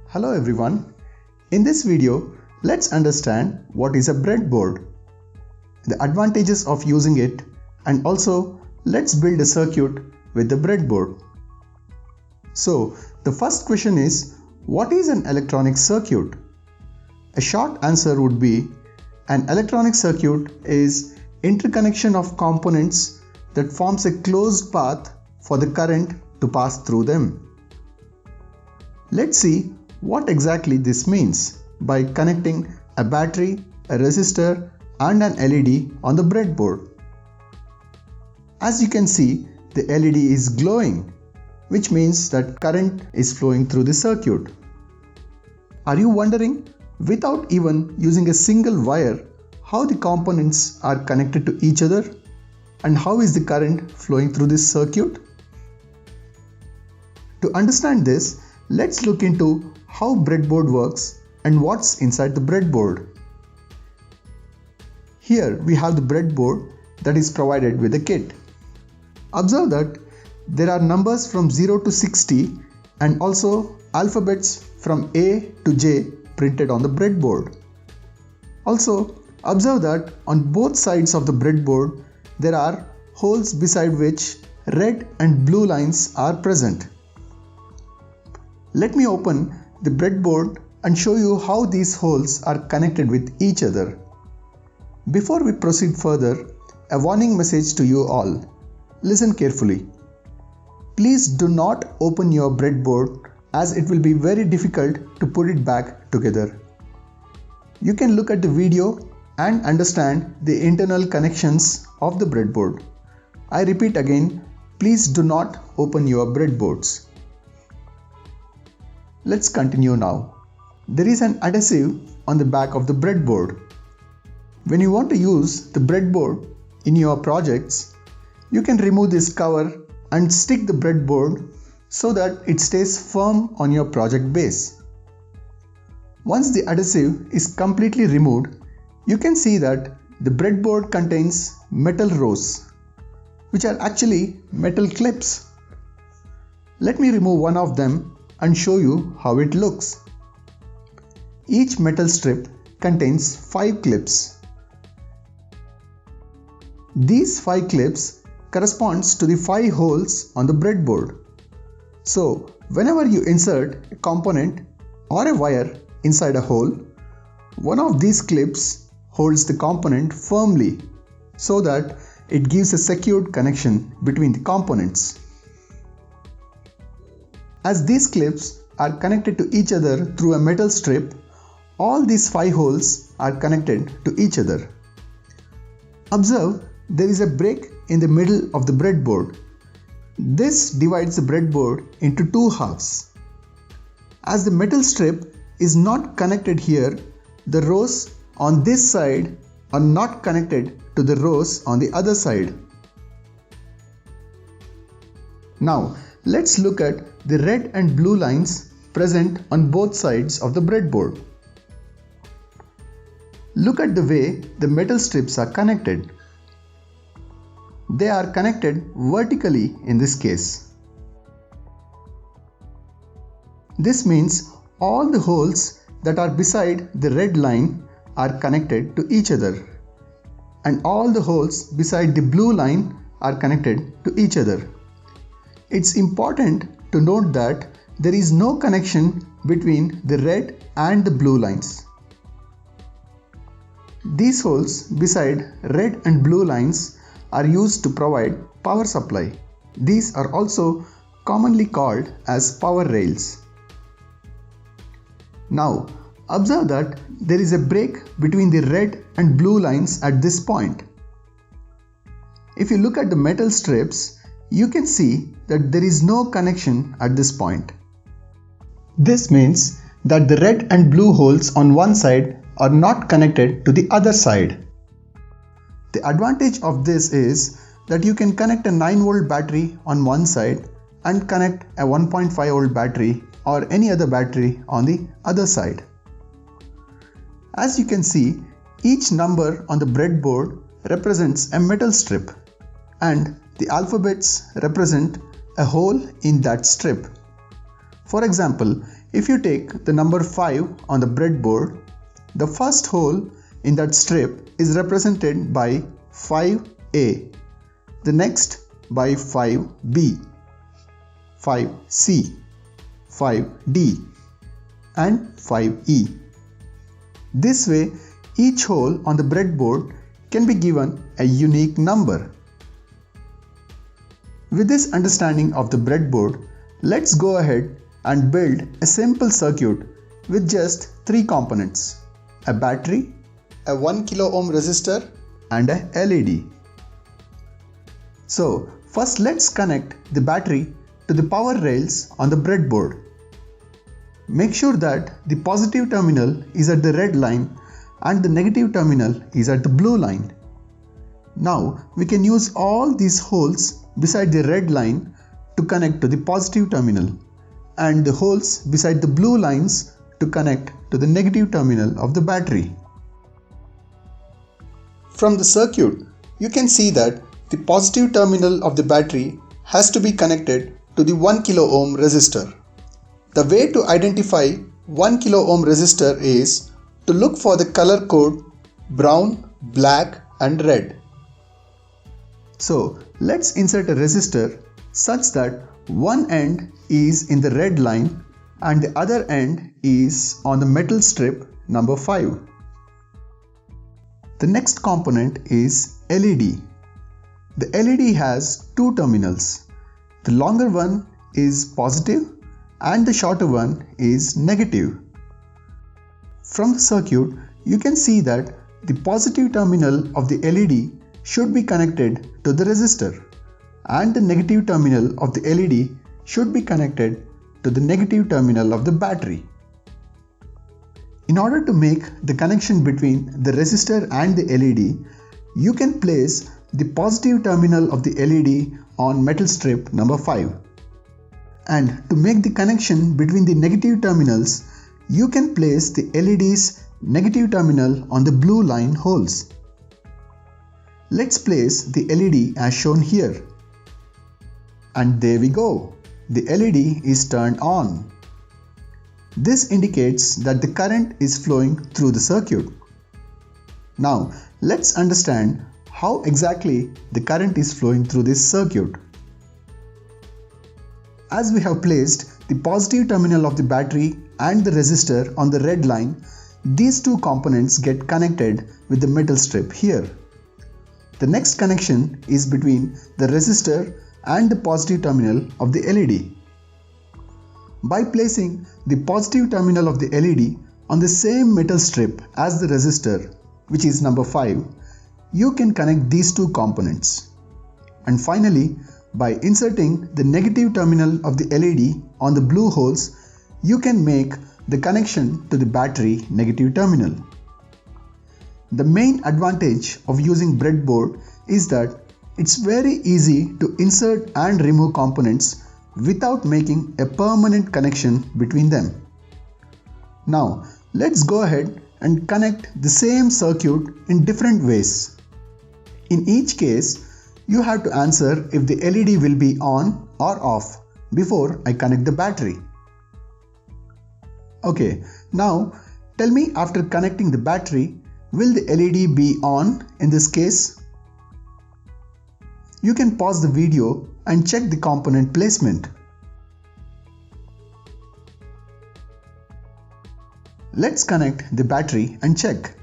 Hello everyone. In this video, let's understand what is a breadboard, the advantages of using it, and also let's build a circuit with the breadboard. So, the first question is, what is an electronic circuit? A short answer would be, an electronic circuit is interconnection of components that forms a closed path for the current to pass through them. Let's see what exactly this means by connecting a battery, a resistor and an LED on the breadboard. As you can see, the LED is glowing, which means that current is flowing through the circuit. Are you wondering, without even using a single wire, how the components are connected to each other and how is the current flowing through this circuit? To understand this, let's look into how breadboard works and what's inside the breadboard. Here we have the breadboard that is provided with a kit. Observe that there are numbers from 0 to 60 and also alphabets from A to J printed on the breadboard. Also, observe that on both sides of the breadboard there are holes beside which red and blue lines are present. Let me open the breadboard and show you how these holes are connected with each other. Before we proceed further, a warning message to you all. Listen carefully. Please do not open your breadboard as it will be very difficult to put it back together. You can look at the video and understand the internal connections of the breadboard. I repeat again, please do not open your breadboards. Let's continue now. There is an adhesive on the back of the breadboard. When you want to use the breadboard in your projects, you can remove this cover and stick the breadboard so that it stays firm on your project base. Once the adhesive is completely removed, you can see that the breadboard contains metal rows, which are actually metal clips. Let me remove one of them and show you how it looks. Each metal strip contains 5 clips. These 5 clips corresponds to the 5 holes on the breadboard. So, whenever you insert a component or a wire inside a hole, one of these clips holds the component firmly so that it gives a secured connection between the components. As these clips are connected to each other through a metal strip, all these 5 holes are connected to each other. Observe, there is a break in the middle of the breadboard. This divides the breadboard into 2 halves. As the metal strip is not connected here, the rows on this side are not connected to the rows on the other side. Now, let's look at the red and blue lines present on both sides of the breadboard. Look at the way the metal strips are connected. They are connected vertically in this case. This means all the holes that are beside the red line are connected to each other, and all the holes beside the blue line are connected to each other. It's important to note that there is no connection between the red and the blue lines. These holes beside red and blue lines are used to provide power supply. These are also commonly called as power rails. Now, observe that there is a break between the red and blue lines at this point. If you look at the metal strips, you can see that there is no connection at this point. This means that the red and blue holes on one side are not connected to the other side. The advantage of this is that you can connect a 9-volt battery on one side and connect a 1.5-volt battery or any other battery on the other side. As you can see, each number on the breadboard represents a metal strip and the alphabets represent a hole in that strip. For example, if you take the number 5 on the breadboard, the first hole in that strip is represented by 5A, the next by 5B, 5C, 5D and 5E. This way, each hole on the breadboard can be given a unique number. With this understanding of the breadboard, let's go ahead and build a simple circuit with just 3 components: a battery, a 1 kilo ohm resistor and a LED. So first let's connect the battery to the power rails on the breadboard. Make sure that the positive terminal is at the red line and the negative terminal is at the blue line. Now we can use all these holes beside the red line to connect to the positive terminal and the holes beside the blue lines to connect to the negative terminal of the battery. From the circuit, you can see that the positive terminal of the battery has to be connected to the 1 kilo ohm resistor. The way to identify 1 kilo ohm resistor is to look for the color code brown, black and red. So let's insert a resistor such that one end is in the red line and the other end is on the metal strip number 5. The next component is LED. The LED has 2 terminals. The longer one is positive and the shorter one is negative. From the circuit, you can see that the positive terminal of the LED should be connected to the resistor and the negative terminal of the LED should be connected to the negative terminal of the battery. In order to make the connection between the resistor and the LED, you can place the positive terminal of the LED on metal strip number 5. And to make the connection between the negative terminals, you can place the LED's negative terminal on the blue line holes. Let's place the LED as shown here. And there we go. The LED is turned on. This indicates that the current is flowing through the circuit. Now let's understand how exactly the current is flowing through this circuit. As we have placed the positive terminal of the battery and the resistor on the red line, these 2 components get connected with the metal strip here. The next connection is between the resistor and the positive terminal of the LED. By placing the positive terminal of the LED on the same metal strip as the resistor, which is number 5, you can connect these 2 components. And finally, by inserting the negative terminal of the LED on the blue holes, you can make the connection to the battery negative terminal. The main advantage of using breadboard is that it's very easy to insert and remove components without making a permanent connection between them. Now let's go ahead and connect the same circuit in different ways. In each case, you have to answer if the LED will be on or off before I connect the battery. Okay, now tell me, after connecting the battery, will the LED be on in this case? You can pause the video and check the component placement. Let's connect the battery and check.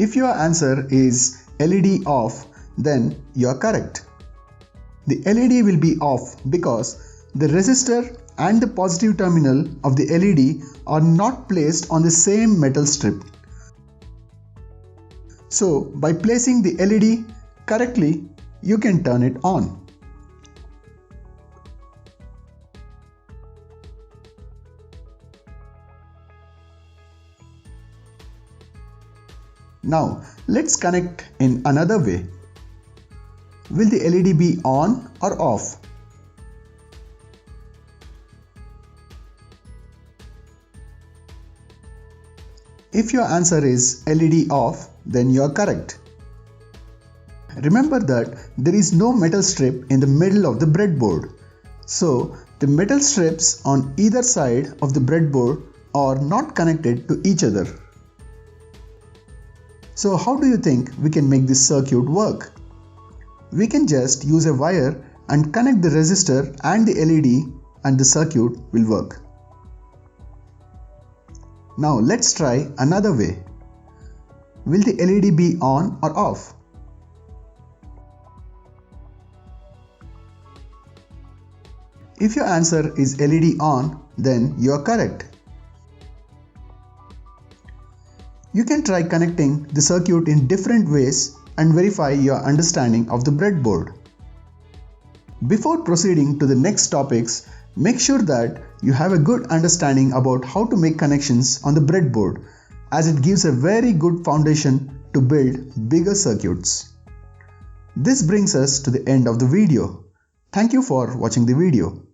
If your answer is LED off, then you are correct. The LED will be off because the resistor and the positive terminal of the LED are not placed on the same metal strip. So by placing the LED correctly, you can turn it on. Now let's connect in another way. Will the LED be on or off? If your answer is LED off, then you are correct. Remember that there is no metal strip in the middle of the breadboard, so The metal strips on either side of the breadboard are not connected to each other. So how do you think we can make this circuit work? We can just use a wire and connect the resistor and the LED and the circuit will work. Now let's try another way. Will the LED be on or off? If your answer is LED on, then you are correct. You can try connecting the circuit in different ways and verify your understanding of the breadboard. Before proceeding to the next topics, make sure that you have a good understanding about how to make connections on the breadboard, as it gives a very good foundation to build bigger circuits. This brings us to the end of the video. Thank you for watching the video.